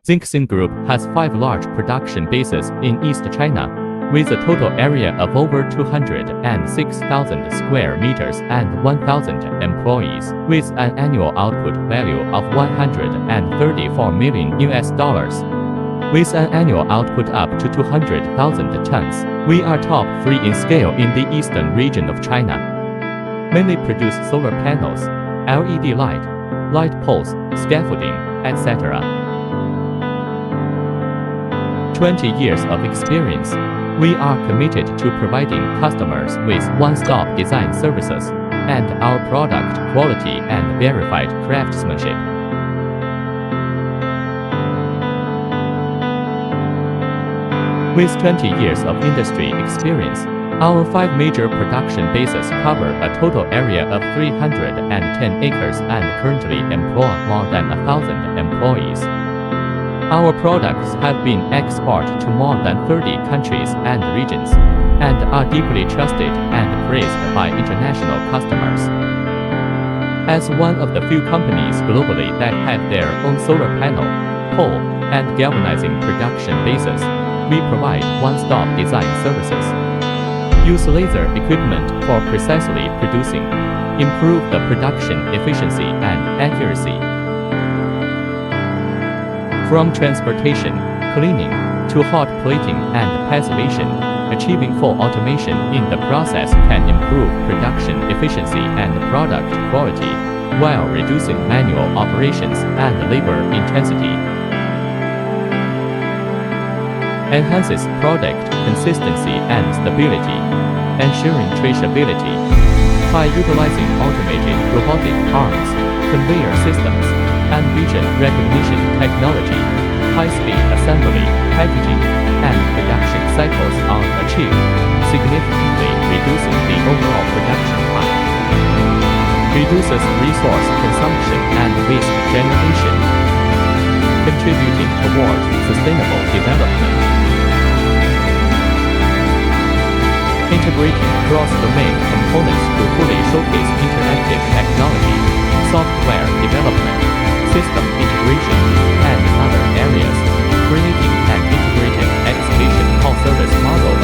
Xinxin Group has 5 large production bases in East China, with a total area of over 206,000 square meters and 1,000 employees, with an annual output value of $134 million. With an annual output up to 200,000 tons, we are top 3 in scale in the eastern region of China. Mainly produce solar panels, LED light poles, scaffolding, etc. 20 years of experience. We are committed to providing customers with one-stop design services, and our product quality and verified craftsmanship. With 20 years of industry experience, our 5 major production bases cover a total area of 310 acres and currently employ more than 1,000 employees. Our products have been exported to more than 30 countries and regions, and are deeply trusted and praised by international customers. As one of the few companies globally that have their own solar panel, pole, and galvanizing production bases, we provide one-stop design services. Use laser equipment for precisely producing, improve the production efficiency and accuracy. From transportation, cleaning, to hot plating and passivation, achieving full automation in the process can improve production efficiency and product quality, while reducing manual operations and labor intensity. Enhances product consistency and stability, ensuring traceability. By utilizing automated robotic arms, conveyor systems, and vision recognition technology, high-speed assembly, packaging, and production cycles are achieved, significantly reducing the overall production time. Reduces resource consumption and waste generation, contributing towards sustainable development. Integrating cross-domain components to fully showcase interactive technology, software development, system integration, and other areas, creating an integrated excavation hall service model